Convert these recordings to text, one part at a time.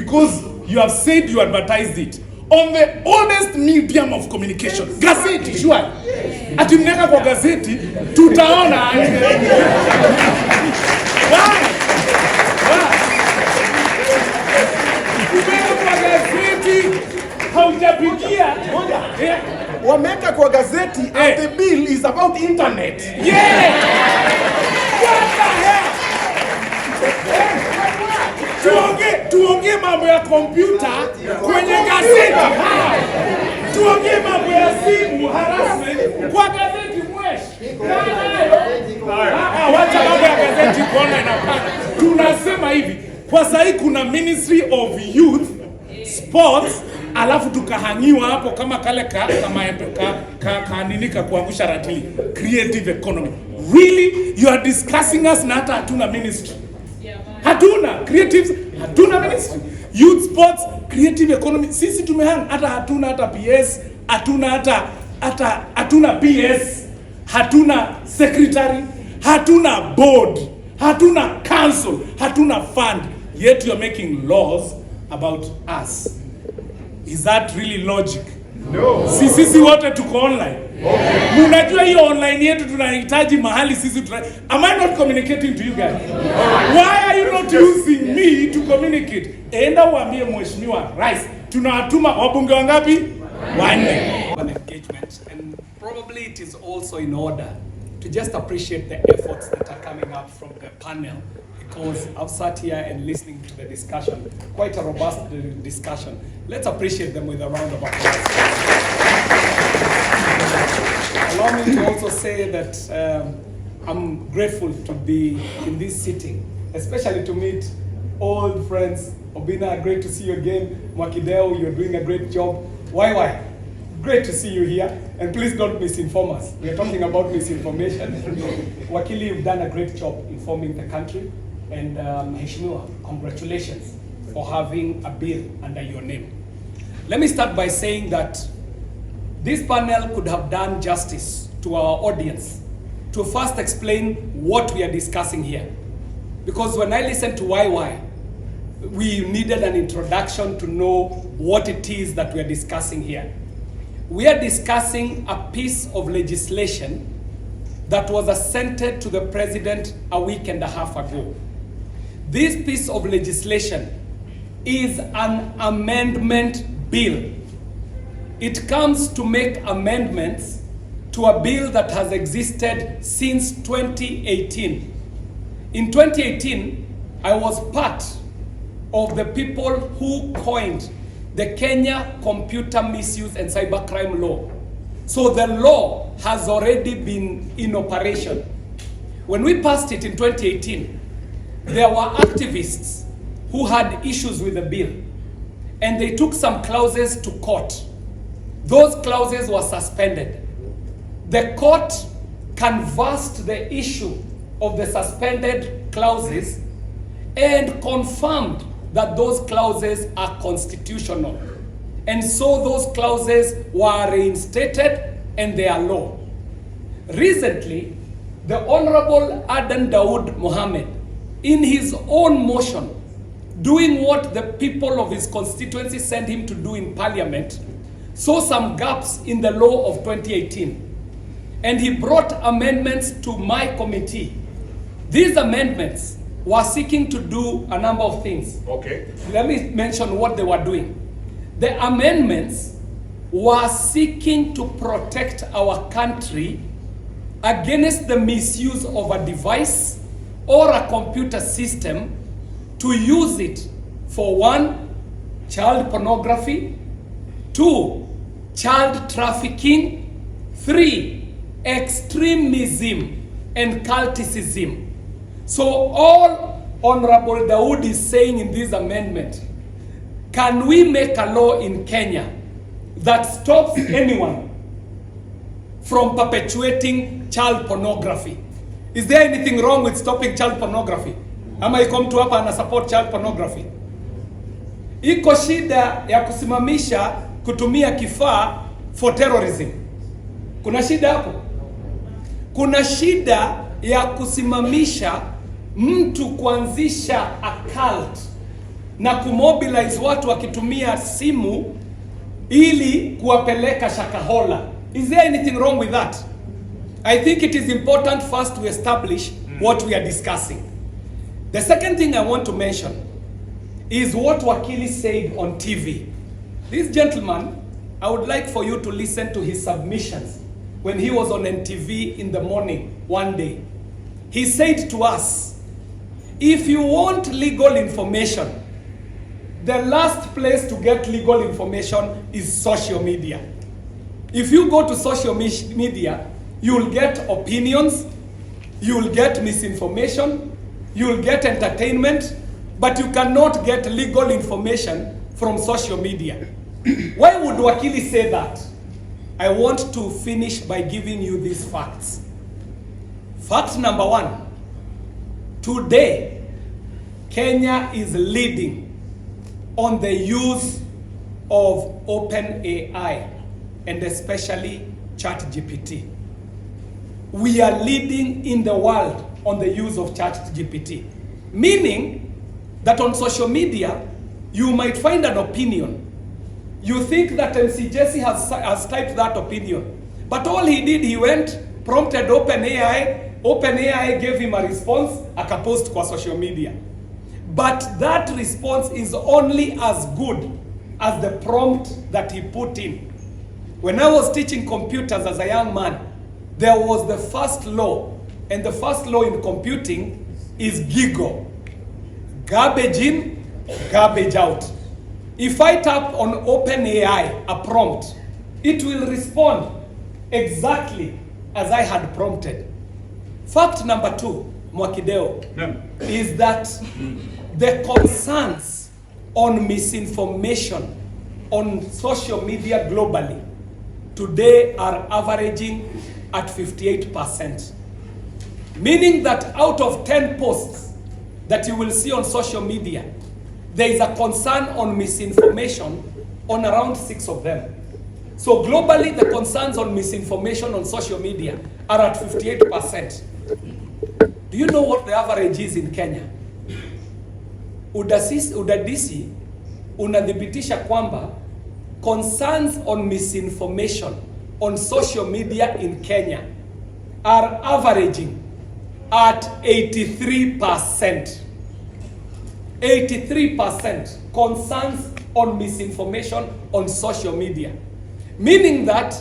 because you have said you advertised it on the oldest medium of communication, gazeti. Sure. Ati mneka kwa gazeti tutaona. Wameka kwa gazeti and the bill is about internet. Yeah. What the hell? Tuongee mambo ya kompyuta kwenye gazeti. Tuongee mambo ya simu harassment kwa gazeti mwesh. Wacha mambo ya gazeti kuona inapaka. Tunasema hivi, kwa sahi kuna Ministry of Youth, Sports, alafu tukahangiwa hapo kama kale kaaninika kuangusha ratili. Creative economy. Really? You are discussing us na hata hatuna ministry. Hatuna creatives, hatuna ministry. Youth, sports, creative economy. Sisi tumehang hatuna PS, hatuna PS, hatuna secretary, hatuna board, hatuna council, hatuna fund. Yet you are making laws about us. Is that really logic? No. Sisi wote tuko online. Okay. Munajua hiyo online yetu tunahitaji mahali sisi Am I not communicating to you guys? Why are you not using me to communicate? Enda uambie mheshimiwa Rais, tunawatuma wabunge wangapi? 4. An engagement, and probably it is also in order to just appreciate the efforts that are coming up from the panel, because I've sat here and listening to the discussion, quite a robust discussion. Let's appreciate them with a round of applause. Allow me to also say that I'm grateful to be in this sitting, especially to meet old friends. Obinna, great to see you again. Mwakideo, you're doing a great job. Why? Great to see you here. And please don't misinform us. We are talking about misinformation. Wakili, you've done a great job informing the country. And Mheshimiwa, congratulations for having a bill under your name. Let me start by saying that this panel could have done justice to our audience to first explain what we are discussing here. Because when I listened to YY, we needed an introduction to know what it is that we are discussing here. We are discussing a piece of legislation that was assented to the president a week and a half ago. This piece of legislation is an amendment bill. It comes to make amendments to a bill that has existed since 2018. In 2018, I was part of the people who coined the Kenya Computer Misuse and Cybercrime Law. So the law has already been in operation. When we passed it in 2018, there were activists who had issues with the bill, and they took some clauses to court. Those clauses were suspended. The court canvassed the issue of the suspended clauses and confirmed that those clauses are constitutional. And so those clauses were reinstated and they are law. Recently, the Honorable Adan Daud Mohammed, in his own motion, doing what the people of his constituency sent him to do in parliament, saw some gaps in the law of 2018. And he brought amendments to my committee. These amendments were seeking to do a number of things. Okay. Let me mention what they were doing. The amendments were seeking to protect our country against the misuse of a device or a computer system to use it for 1, child pornography, 2, child trafficking, 3, extremism and culticism. So all Honorable Daud is saying in this amendment, can we make a law in Kenya that stops anyone from perpetuating child pornography? Is there anything wrong with stopping child pornography? Ama come to hapa and support child pornography? Iko shida ya kusimamisha kutumia kifaa for terrorism. Kuna shida hapo? Kuna shida ya kusimamisha mtu kuanzisha a cult na kumobilize watu wakitumia simu ili kuwapeleka Shakahola. Is there anything wrong with that? I think it is important first to establish what we are discussing. The second thing I want to mention is what Wakili said on TV. This gentleman, I would like for you to listen to his submissions when he was on NTV in the morning one day. He said to us, if you want legal information, the last place to get legal information is social media. If you go to social media, you'll get opinions, you'll get misinformation, you'll get entertainment, but you cannot get legal information from social media. Why would Wakili say that? I want to finish by giving you these facts. Fact number one, today, Kenya is leading on the use of OpenAI and especially ChatGPT. We are leading in the world on the use of ChatGPT, meaning that on social media, you might find an opinion. You think that MC Jessy has typed that opinion, but all he did, he went, prompted OpenAI, OpenAI gave him a response, akapost kwa social media. But that response is only as good as the prompt that he put in. When I was teaching computers as a young man, there was the first law, and the first law in computing is GIGO. Garbage in, garbage out. If I tap on OpenAI, a prompt, it will respond exactly as I had prompted. Fact number two, Mwakideo, is that the concerns on misinformation on social media globally today are averaging at 58%. Meaning that out of 10 posts that you will see on social media, there is a concern on misinformation on around 6 of them. So globally, the concerns on misinformation on social media are at 58%. Do you know what the average is in Kenya? Udadisi unadhibitisha kwamba concerns on misinformation on social media in Kenya are averaging at 83%. 83% concerns on misinformation on social media. Meaning that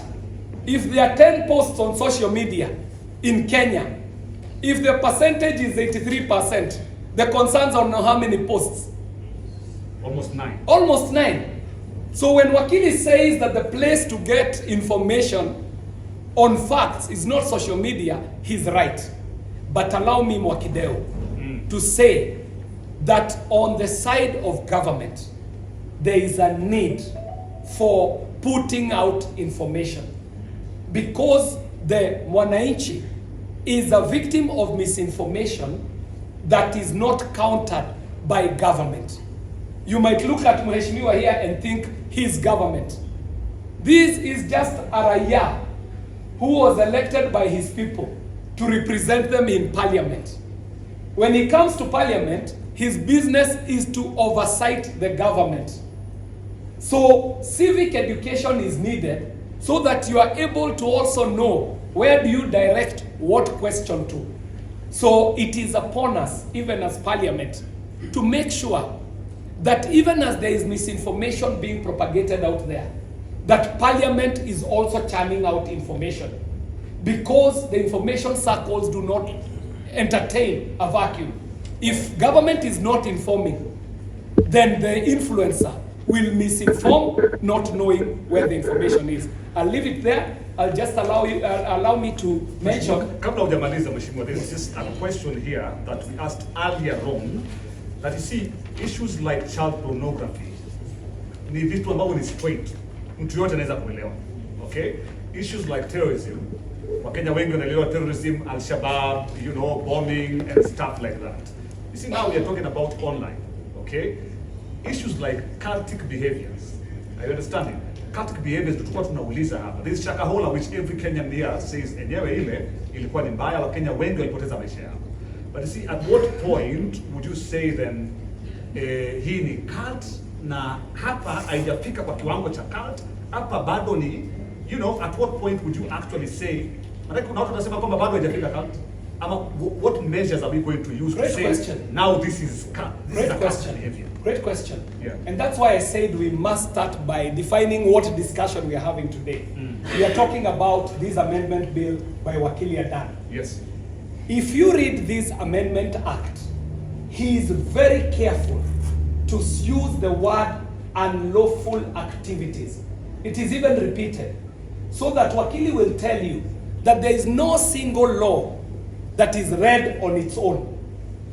if there are 10 posts on social media in Kenya, if the percentage is 83%, the concerns on how many posts? Almost 9. Almost 9. So when Wakili says that the place to get information on facts is not social media, he's right. But allow me, Mwakideo, to say that on the side of government, there is a need for putting out information. Because the Mwananchi is a victim of misinformation that is not countered by government. You might look at Mheshimiwa here and think his government. This is just a raia who was elected by his people to represent them in parliament. When he comes to parliament, his business is to oversight the government. So civic education is needed so that you are able to also know where do you direct what question to. So it is upon us, even as parliament, to make sure that even as there is misinformation being propagated out there, that parliament is also churning out information. Because the information circles do not entertain a vacuum. If government is not informing, then the influencer will misinform, not knowing where the information is. I'll leave it there. I'll just allow me to mention. Kabla hujamaliza Mheshimiwa, there is just a question here that we asked earlier on, that you see issues like child pornography ni vitu ambavyo ni straight, mtu yote anaweza kuelewa. Okay? Issues like terrorism, Wakenya wengi wanaelewa terrorism, Al-Shabaab, you know, bombing and stuff like that. You see, now we are talking about online. Okay? Issues like cultic behaviors. Are you understanding? Cultic behaviors tulikuwa tunauliza hapa. This Shakahola which every Kenyan here says enyewe ile ilikuwa ni mbaya, Wakenya wengi walipoteza maisha yao. But you see, at what point would you say then hii ni cult na hapa haijafika kwa kiwango cha cult, hapa bado ni, you know, at what point would you actually say, maana kuna watu wanasema kwamba bado haijafika cult, ama what measures are we going to use Great to say question. now this is cult, this is a cult behavior? Great question. Yeah. And that's why I said we must start by defining what discussion we are having today. We are talking about this amendment bill by Wakili Adan. Yes. If you read this amendment act, he is very careful to use the word unlawful activities. It is even repeated, so that Wakili will tell you that there is no single law that is read on its own.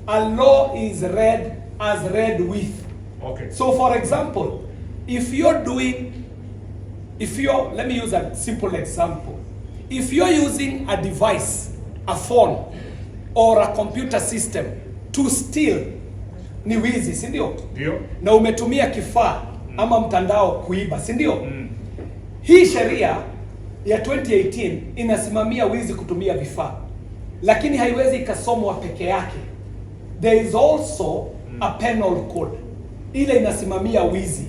A law is read as read with. Okay. So for example, let me use a simple example. If you're using a device, a phone, or a computer system to steal, ni wizi, si ndio? Ndio. Na umetumia kifaa ama mtandao kuiba, si ndio? Hii sheria ya 2018 inasimamia wizi kutumia vifaa, lakini haiwezi ikasomwa peke yake. There is also a penal code ile inasimamia wizi.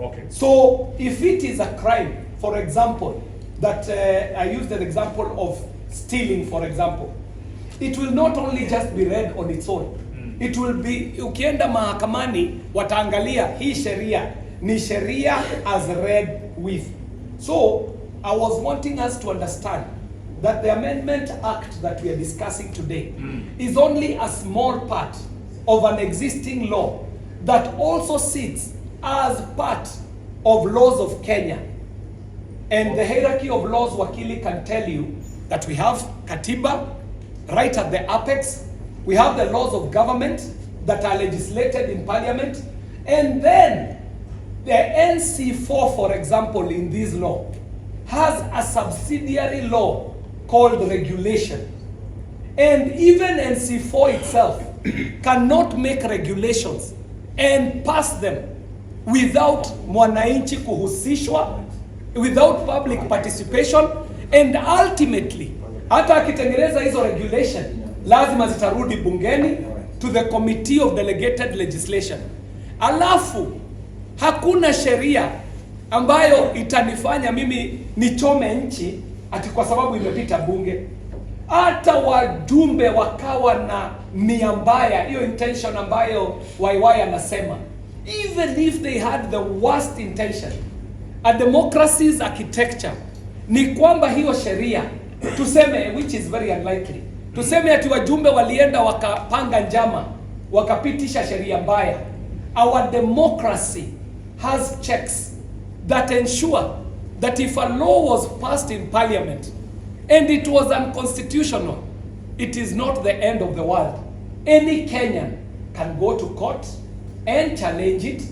Okay. So if it is a crime, for example, that I used an example of stealing, for example, it will not only just be read on its own. It will be, ukienda mahakamani wataangalia hii sheria ni sheria as read with. So I was wanting us to understand that the Amendment Act that we are discussing today is only a small part of an existing law that also sits as part of laws of Kenya. And the hierarchy of laws, Wakili can tell you that we have Katiba right at the apex. We have the laws of government that are legislated in parliament. And then the NC4, for example, in this law, has a subsidiary law called regulation. And even NC4 itself cannot make regulations and pass them without mwananchi kuhusishwa, without public participation, and ultimately hata akitengeneza hizo regulation lazima zitarudi bungeni to the committee of delegated legislation. Alafu hakuna sheria ambayo itanifanya mimi nichome nchi ati kwa sababu imepita bunge. Hata wajumbe wakawa na nia mbaya, hiyo intention ambayo YY anasema, even if they had the worst intention, a democracy's architecture ni kwamba hiyo sheria tuseme, which is very unlikely, tuseme ati wajumbe walienda wakapanga njama wakapitisha sheria mbaya. Our democracy has checks that ensure that if a law was passed in parliament and it was unconstitutional, it is not the end of the world. Any Kenyan can go to court and challenge it,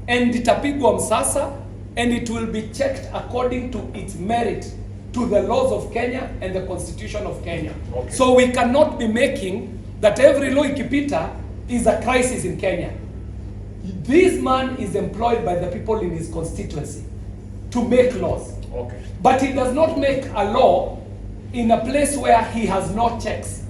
and itapigwa msasa, and it will be checked according to its merit to the laws of Kenya and the constitution of Kenya. Okay. So we cannot be making that every law ikipita is a crisis in Kenya. This man is employed by the people in his constituency to make laws. Okay. But he does not make a law in a place where he has no checks.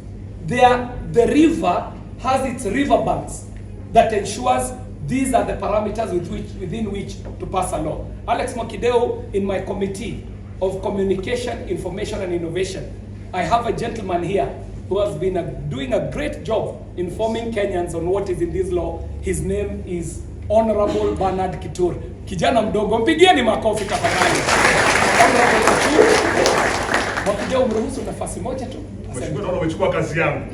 The river has its river banks that ensures these are the parameters within which to pass a law. Alex Makideo, in my committee of communication, information and innovation, I have a gentleman here who has been doing a great job informing Kenyans on what is in this law. His name is Honorable Bernard Kitur. Kijana mdogo, mpigieni makofi tafadhali. Honorable Kitur, Makideo, umruhusu nafasi moja tu. Mheshimiwa, naona umechukua kazi yangu.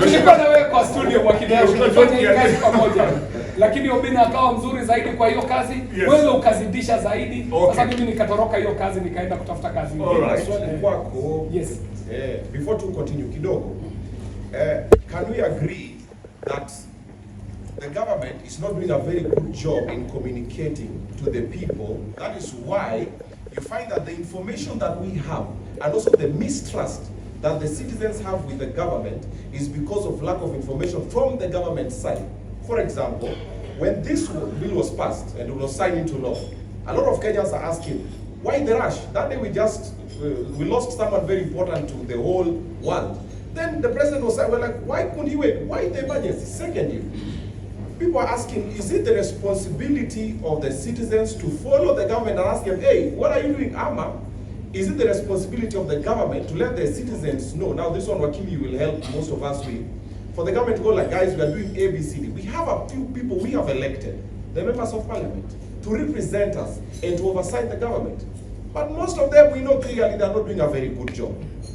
Tulikuwa na wewe kwa studio Makideo, tulifanya hii kazi pamoja. Lakini Obinna akawa mzuri zaidi kwa hiyo kazi. Yes. Wewe ukazidisha zaidi. Okay. Sasa mimi nikatoroka hiyo kazi nikaenda kutafuta kazi nyingine. Alright. Swali kwako. Yes. Before to continue kidogo, can we agree that the government is not doing a very good job in communicating to the people? That is why you find that the information that we have and also the mistrust that the citizens have with the government is because of lack of information from the government side. For example, when this bill was passed and it was signed into law, a lot of Kenyans are asking, why the rush? That day we lost someone very important to the whole world. Then the president was like, well, like, why couldn't you wait? Why the emergency? Secondly, people are asking, is it the responsibility of the citizens to follow the government and ask them, hey, what are you doing, Ama? Is it the responsibility of the government to let the citizens know? Now, this one, Wakili, will help most of us with. For the government to go like, guys, we are doing ABCD. We have a few people we have elected, the members of parliament, to represent us and to oversight the government. But most of them, we know clearly they're not doing a very good job.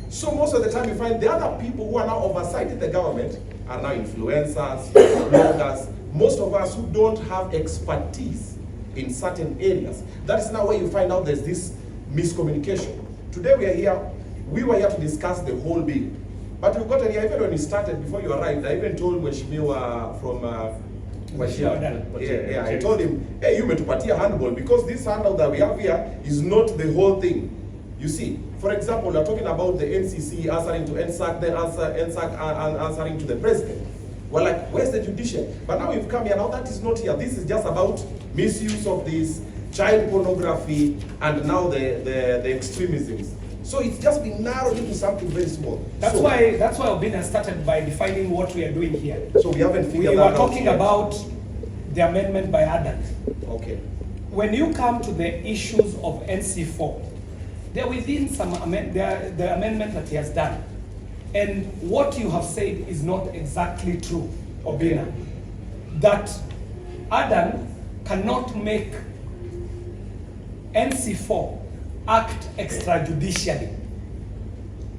So most of the time, you find the other people who are now oversighting the government are now influencers, bloggers, most of us who don't have expertise in certain areas. That is now where you find out there's this miscommunication. Today we were here to discuss the whole bill. But we got here, even when we started, before you arrived, I even told Mheshimiwa from I told him, hey, you metupatia handball, because this handout that we have here is not the whole thing. You see, for example, we're talking about the NCC answering to NSAC, then NSAC answering to the president. We're like, where's the judiciary? But now we've come here, now that is not here. This is just about misuse of this, child pornography, and now the extremisms. So it's just been narrowed into something very small. That's why Obinna started by defining what we are doing here. So we haven't figured We out. were talking about the amendment by Adam. Okay. When you come to the issues of NC4, they're within the amendment that he has done. And what you have said is not exactly true, Obinna. That Adam cannot make NC4 act extrajudicially.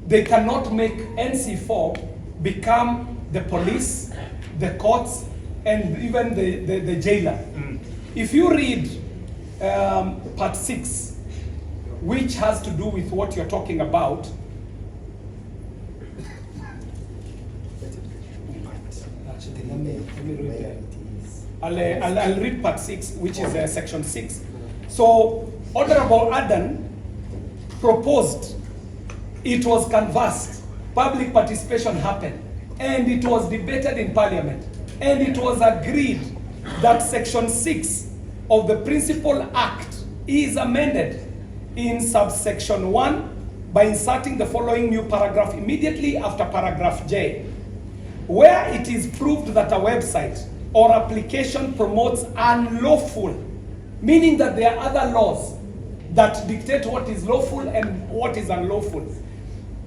They cannot make NC4 become the police, the courts, and even the jailer. If you read part 6, which has to do with what you're talking about, let me read I'll read part 6, which is section 6. So, Honorable Adam proposed, it was canvassed, public participation happened, and it was debated in Parliament, and it was agreed that section 6 of the Principal Act is amended in subsection 1 by inserting the following new paragraph immediately after paragraph J, where it is proved that a website or application promotes unlawful, meaning that there are other laws that dictate what is lawful and what is unlawful.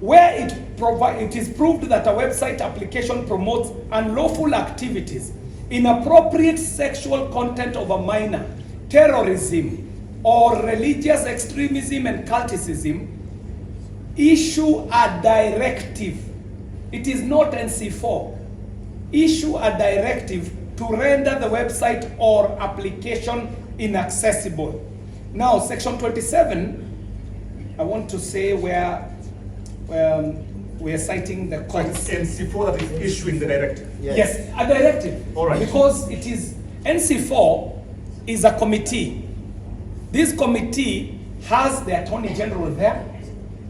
Where it is proved that a website application promotes unlawful activities, inappropriate sexual content of a minor, terrorism, or religious extremism and culticism, issue a directive. It is not NC4. Issue a directive to render the website or application inaccessible. Now, section 27, I want to say where we are citing the courts. So it's NC4 that is issuing the directive? Yes, a directive. All right. Because it is, NC4 is a committee. This committee has the Attorney General there,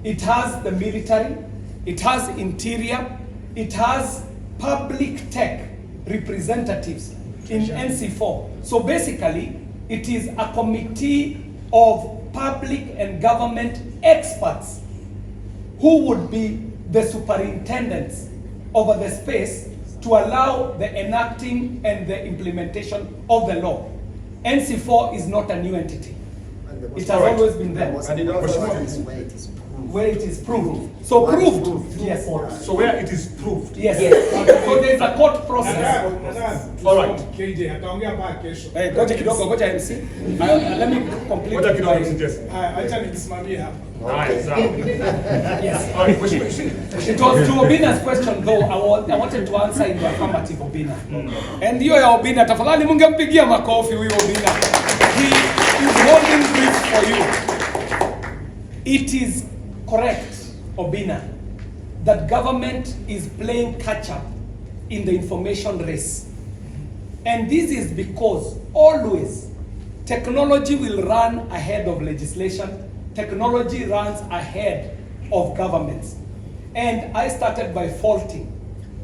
it has the military, it has interior, it has public tech representatives in NC4. So basically, it is a committee of public and government experts who would be the superintendents over the space to allow the enacting and the implementation of the law. NC4 is not a new entity. It has always been there. And it also Where it is proved. So proved. Yes. So where it is proved? Yes. So there is a court process. All right. KJ ataongea mpaka kesho. Ngoja kidogo, ngoja MC. Let me complete. Ngoja kidogo, my- Jessy. Acha nikisimamia hapa. Right, so. Yes. All right, question. It was to Obinna's question though. I wanted to answer in the affirmative, Obinna. And hiyo ya Obinna, tafadhali mungempigia makofi huyo Obinna. He is holding brief for you. It is correct, Obinna, that government is playing catch up in the information race. And this is because always technology will run ahead of legislation. Technology runs ahead of governments. And I started by faulting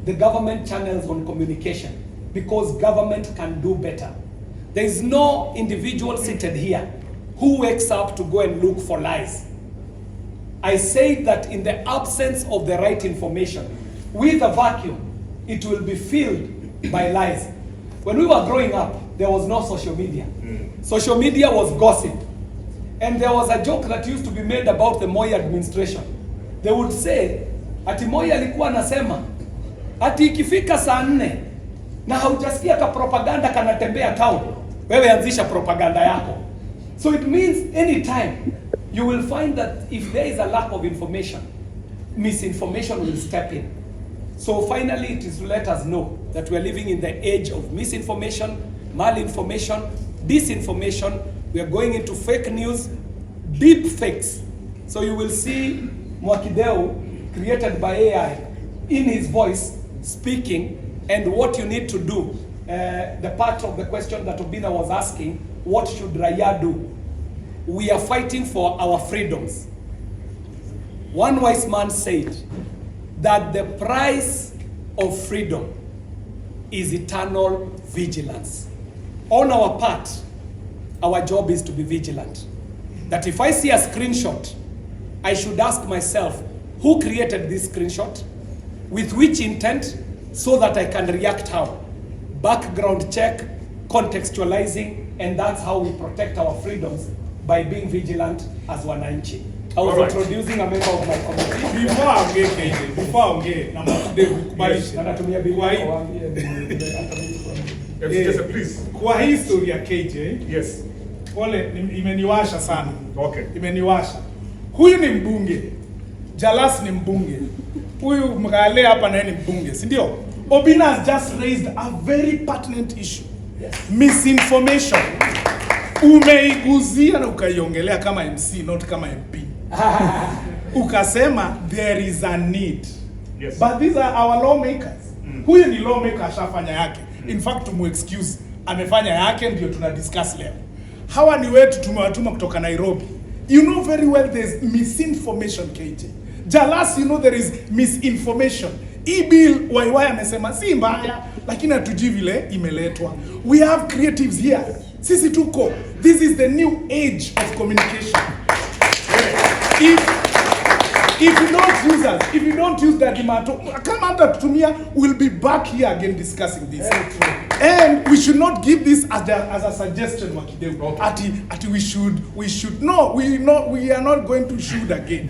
the government channels on communication because government can do better. There is no individual seated here who wakes up to go and look for lies. I say that in the absence of the right information, with a vacuum, it will be filled by lies. When we were growing up, there was no social media. Social media was gossip. And there was a joke that used to be made about the Moi administration. They would say, ati Moi alikuwa anasema, ati ikifika saa 4 na haujasikia ka propaganda kanatembea town, wewe anzisha propaganda yako. So it means anytime you will find that if there is a lack of information, misinformation will step in. So finally, it is to let us know that we are living in the age of misinformation, malinformation, disinformation. We are going into fake news, deep fakes. So you will see Mwakideu, created by AI, in his voice, speaking, and what you need to do. The part of the question that Obinna was asking, what should Raya do? We are fighting for our freedoms. One wise man said that the price of freedom is eternal vigilance. On our part, our job is to be vigilant. That if I see a screenshot, I should ask myself, who created this screenshot? With which intent? So that I can react how? Background check, contextualizing, and that's how we protect our freedoms, by being vigilant as wananchi. I was introducing a member of my committee. Before I get please. Kwa hii story ya KJ, Yes. Pole imeniwasha sana. Okay. Imeniwasha. Huyu ni mbunge. Jalas ni mbunge. Huyu Mgale hapa naye ni mbunge, si ndio? Obinna has just raised a very pertinent issue. Yes. Misinformation. Umeiguzia na ukaiongelea kama MC, not kama MP. Ukasema there is a need. Yes. But these are our lawmakers. Huyu ni lawmaker ashafanya yake. In fact, excuse, amefanya yake ndio tuna discuss leo. Hawa ni wetu tumewatuma kutoka Nairobi. You know very well there's misinformation, KJ. Jalas, you know there is misinformation. E-bill, waiwaya amesema si mbaya, lakini hatujui vile imeletwa. We have creatives here. Sisi tuko. This is the new age of communication. If you don't use us, if you don't use the Dimato, come under Tutumia, we'll be back here again discussing this. And we should not give this as a suggestion, Wakideu. Ati we should. No, we are not going to shoot again.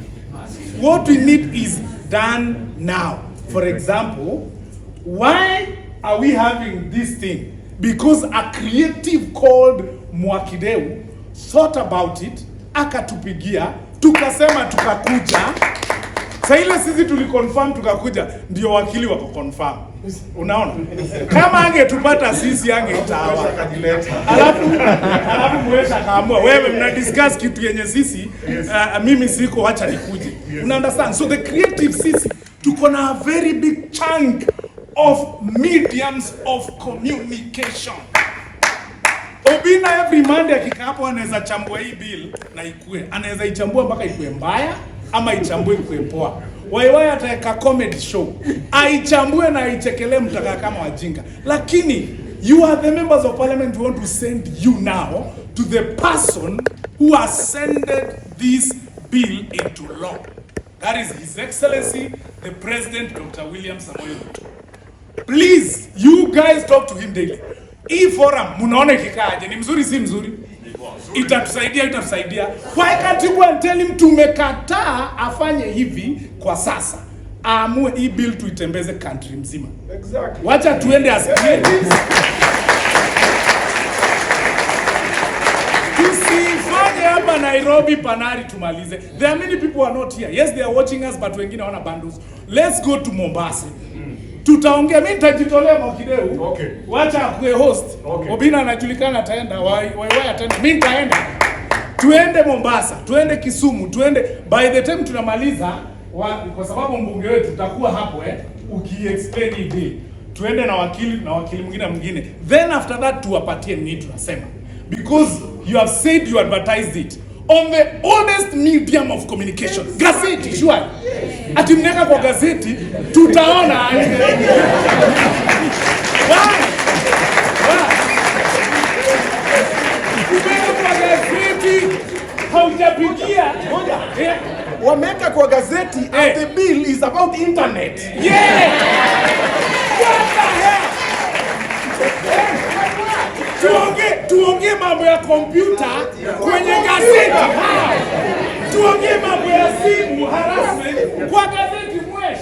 What we need is done now. For example, why are we having this thing? Because a creative called Mwakideu thought about it, akatupigia, tukasema tukakuja. Sasa ile sisi tuliconfirm tukakuja, ndio wakili wako confirm. Unaona? Kama angetupata sisi angeitawa. Alafu mwesha kaamua wewe mna discuss kitu yenye sisi mimi siko, acha nikuje. Una understand? So the creative sisi tuko na a very big chunk of mediums of communication. Obinna every Monday akikaa hapo anaweza chambua hii bill na ikue. Anaweza ichambua mpaka ikue mbaya ama ichambue ikue poa. Waiwaya ataweka comedy show. Aichambue na aichekelee mtaka kama wajinga. Lakini you are the members of parliament who want to send you now to the person who has sent this bill into law. That is His Excellency, the President, Dr. William Samoei Ruto. Please, you guys talk to him daily. Hii forum, munaone kikaaje, ni mzuri si mzuri? Itatusaidia. Why can't you go and tell him tumekataa afanye hivi kwa sasa? Aamue hii bill tuitembeze country mzima. Exactly. Wacha tuende asikie. Tusifanye hapa Nairobi panari tumalize. There are many people who are not here. Yes, they are watching us, but wengine hawana bundles. Let's go to Mombasa. Tutaongea, mimi nitajitolea Mwakideu. Okay. Wacha akue host. Okay. Obinna anajulikana ataenda, waiwaya ataenda. Mimi nitaenda. Tuende Mombasa, tuende Kisumu, tuende by the time tunamaliza kwa sababu mbunge wetu tutakuwa hapo ukiexplain hii bill. Tuende na wakili mwingine. Then after that tuwapatie nini tunasema. Because you have said you advertised it on the oldest medium of communication. Gazeti, sure. Ati mneka kwa gazeti, tutaona. Why? Kwa gazeti, haujapigia. wameka kwa gazeti and the bill is about internet. Yeah! What the hell? Tuongee mambo ya kompyuta kwenye gazeti. Tuongee mambo ya simu harassment kwa gazeti mwesh.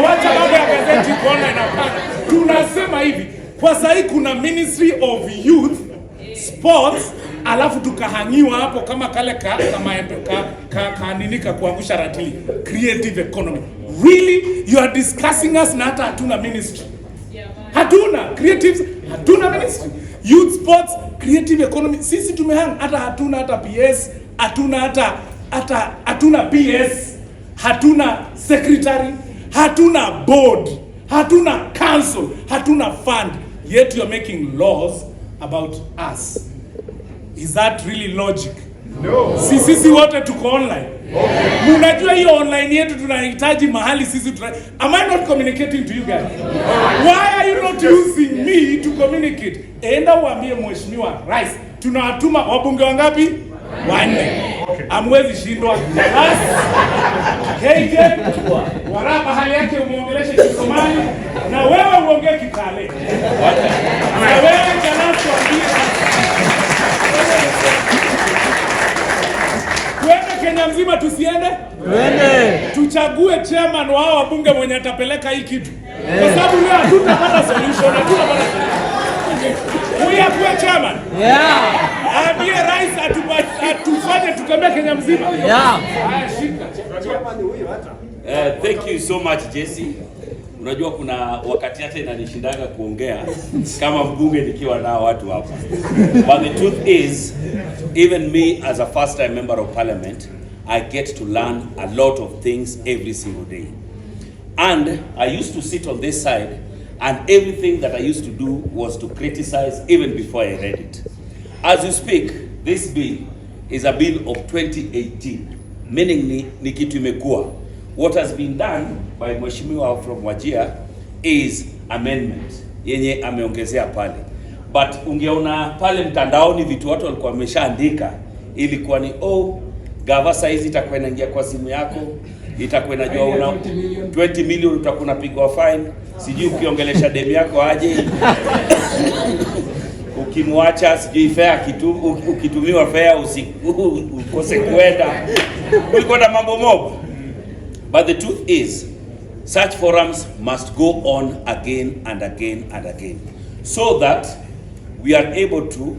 Wacha mambo ya gazeti kuona inapata. Tunasema hivi, kwa sahi kuna Ministry of Youth, Sports, alafu tukahangiwa hapo kama kale ka kuangusha ratili. Creative economy. Really? You are discussing us na hata hatuna ministry. Hatuna creatives, hatuna ministry. Youth, sports, creative economy. Sisi tumehang hata hatuna hata PS, hatuna PS, hatuna secretary, hatuna board, hatuna council, hatuna fund. Yet you are making laws about us. Is that really logic? No. Sisi wote tuko online. Munajua hiyo online yetu tunahitaji mahali sisi Am I not communicating to you guys? Why are you not using me to communicate? Enda uambie mheshimiwa rais, tunawatuma wabunge wangapi? 4. Amwezi shindwa. KJ, waraba hali yake umuongeleshe Kisomali na wewe uongee Kitale. Na wewe jana tuambie Kenya mzima tusiende? Tuende. Tuchague chairman wao wabunge mwenye atapeleka hii kitu. Kwa sababu leo hatutapata solution, hatutapata solution. Huyu akuwe chairman. Yeah. Ambie rais atufanye tukembe Kenya mzima. Yeah. Haya shika. Chairman huyu hata. Thank you so much Jessy. Unajua kuna wakati hata inanishindaga kuongea kama mbunge nikiwa nao watu hapa. But the truth is, even me as a first time member of parliament, I get to learn a lot of things every single day. And I used to sit on this side and everything that I used to do was to criticize even before I read it. As you speak, this bill is a bill of 2018, meaning ni kitu imekuwa. What has been done by Mheshimiwa from Wajir is amendment yenye ameongezea pale. But ungeona pale mtandaoni vitu watu walikuwa wameshaandika, ilikuwa ni gava size itakuwa inaingia kwa simu yako, itakuwa inajua una 20 million utakuwa unapigwa fine, sijui ukiongelesha demu yako aje. Ukimwacha sijui fare ukitumiwa fare ukose kwenda. Kulikuwa na mambo mob. But the truth is, such forums must go on again and again and again, so that we are able to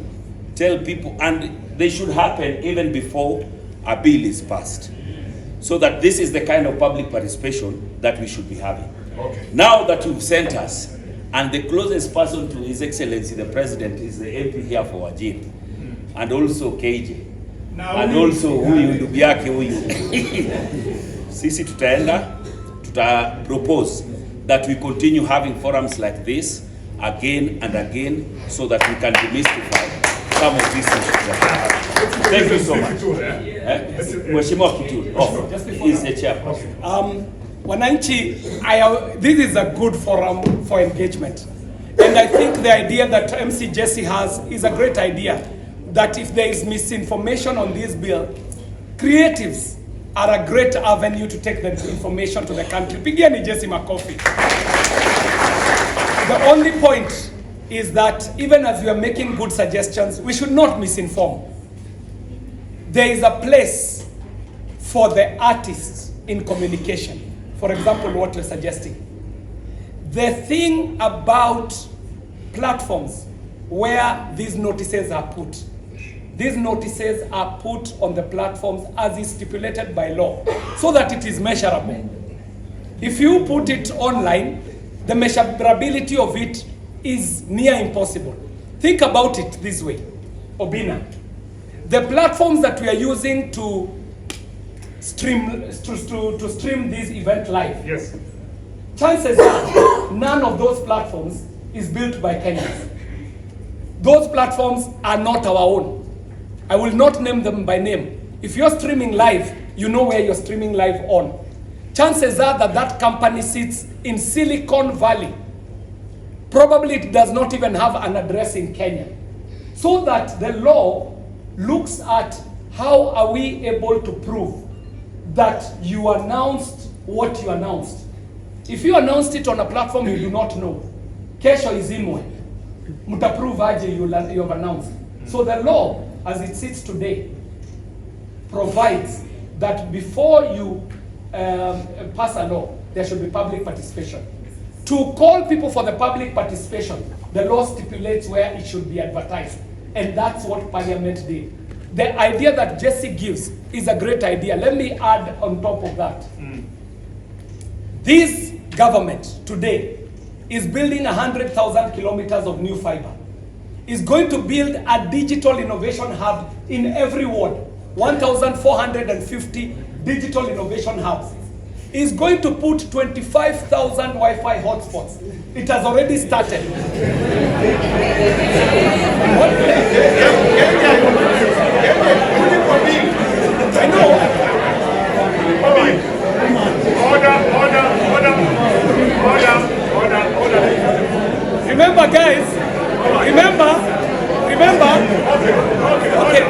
tell people, and they should happen even before a bill is passed, so that this is the kind of public participation that we should be having. Okay. Now that you've sent us, and the closest person to His Excellency the President is the MP here for Wajir, and also KJ, and also huyu ndugu yake huyu. Sisi tutaenda, propose that we continue having forums like this again and again, so that we can demystify some of these issues. Thank you so much. Mheshimiwa Kituru, is the chairperson. Wananchi, this is a good forum for engagement. And I think the idea that MC Jessy has is a great idea, that if there is misinformation on this bill, creatives are a great avenue to take the information to the country. Pigiani Jessy makofi. The only point is that even as we are making good suggestions, we should not misinform. There is a place for the artists in communication. For example, what you're suggesting. The thing about platforms where these notices are put, these notices are put on the platforms as is stipulated by law, so that it is measurable. If you put it online, the measurability of it is near impossible. Think about it this way, Obinna. The platforms that we are using to stream this event live. Yes. Chances are none of those platforms is built by Kenyans. Those platforms are not our own. I will not name them by name. If you're streaming live, you know where you're streaming live on. Chances are that that company sits in Silicon Valley. Probably it does not even have an address in Kenya. So that the law looks at how are we able to prove that you announced what you announced? If you announced it on a platform you do not know, kesho izimwe, mutaprove aje you have announced. So the law, as it sits today, provides that before you pass a law, there should be public participation. To call people for the public participation, the law stipulates where it should be advertised. And that's what Parliament did. The idea that Jessy gives is a great idea. Let me add on top of that. This government today is building 100,000 kilometers of new fiber. Is going to build a digital innovation hub in every ward. 1,450 digital innovation hubs. Is going to put 25,000 Wi-Fi hotspots. It has already started. I know. Order. Remember, guys. Remember. Okay.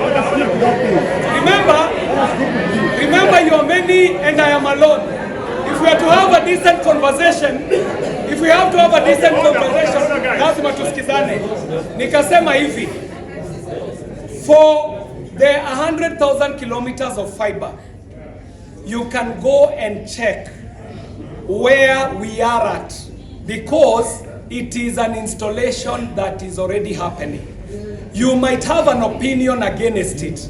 Remember, you are many and I am alone. If we are to have a decent conversation, lazima tusikizane. Nikasema hivi, for the 100,000 kilometers of fiber, you can go and check where we are at, because it is an installation that is already happening. You might have an opinion against it,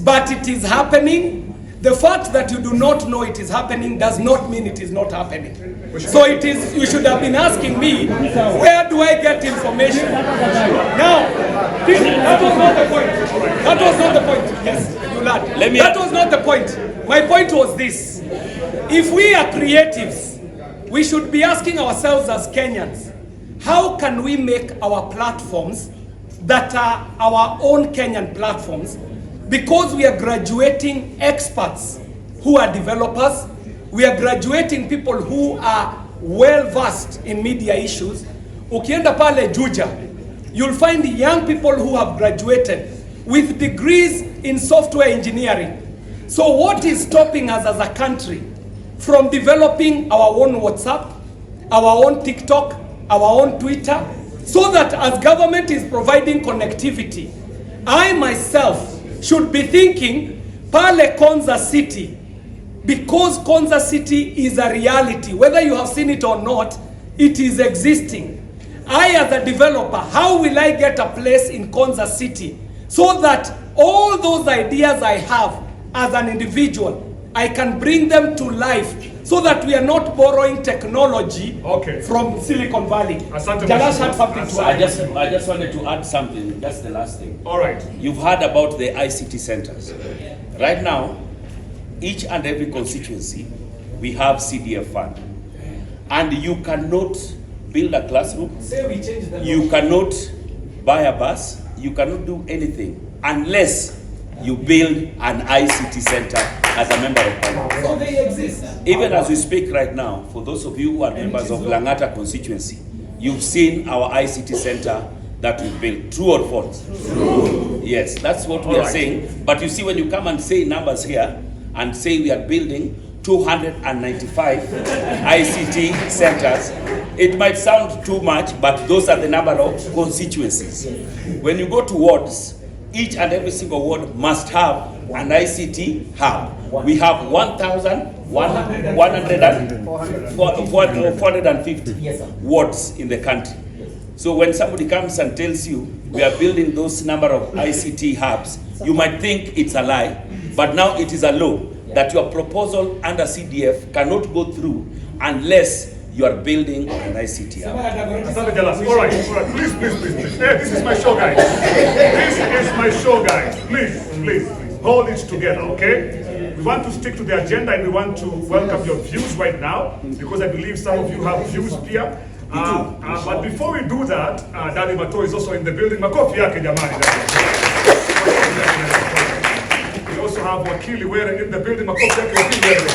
but it is happening. The fact that you do not know it is happening does not mean it is not happening. So it is, you should have been asking me, where do I get information? Now, that was not the point. That was not the point. Yes, you learned. That was not the point. My point was this. If we are creatives, we should be asking ourselves as Kenyans, how can we make our platforms that are our own Kenyan platforms? Because we are graduating experts who are developers, we are graduating people who are well-versed in media issues. Ukienda pale Juja, you'll find young people who have graduated with degrees in software engineering. So what is stopping us as a country from developing our own WhatsApp, our own TikTok, our own Twitter, so that as government is providing connectivity, I myself should be thinking pale Konza City, because Konza City is a reality. Whether you have seen it or not, it is existing. I as a developer, how will I get a place in Konza City so that all those ideas I have as an individual, I can bring them to life, so that we are not borrowing technology from Silicon Valley. Jalash had something to add. I just wanted to add something. That's the last thing. All right. You've heard about the ICT centers. Right now, each and every constituency, we have CDF fund. And you cannot build a classroom. You cannot buy a bus. You cannot do anything unless you build an ICT center as a member of Parliament. So they exist. Even as we speak right now, for those of you who are members of Langata constituency, you've seen our ICT center that we built. True or false? True. Yes, that's what we are saying. But you see, when you come and say numbers here and say we are building 295 ICT centers, it might sound too much, but those are the number of constituencies. When you go to wards, each and every single ward must have an ICT hub. We have 1,450 wards in the country. So when somebody comes and tells you we are building those number of ICT hubs, you might think it's a lie, but now it is a law that your proposal under CDF cannot go through unless you are building an ICT hub. All right. Please. Hey, this is my show, guys. Please. Hold it together, okay? We want to stick to the agenda and we want to welcome your views right now, because I believe some of you have views here. But before we do that, Daddy Mato is also in the building. Makofi yake jamani. We also have Wakili Were in the building. Makofi yake Wakili Were.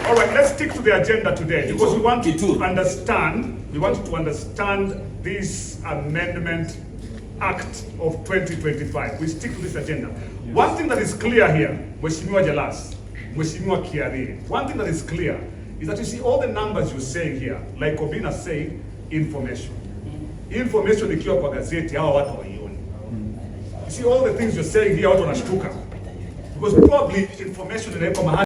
All right, let's stick to the agenda today, because we want to understand this amendment Act of 2025. We stick to this agenda. One thing that is clear here, Mheshimiwa Jalas, Mheshimiwa Kiari, one thing that is clear is that you see all the numbers you're saying here, like Obinna said, information. Information ikiwa kwa gazeti, hawa watu waioni. You see all the things you're saying here, watu wanashtuka. Because probably information inawekwa mahali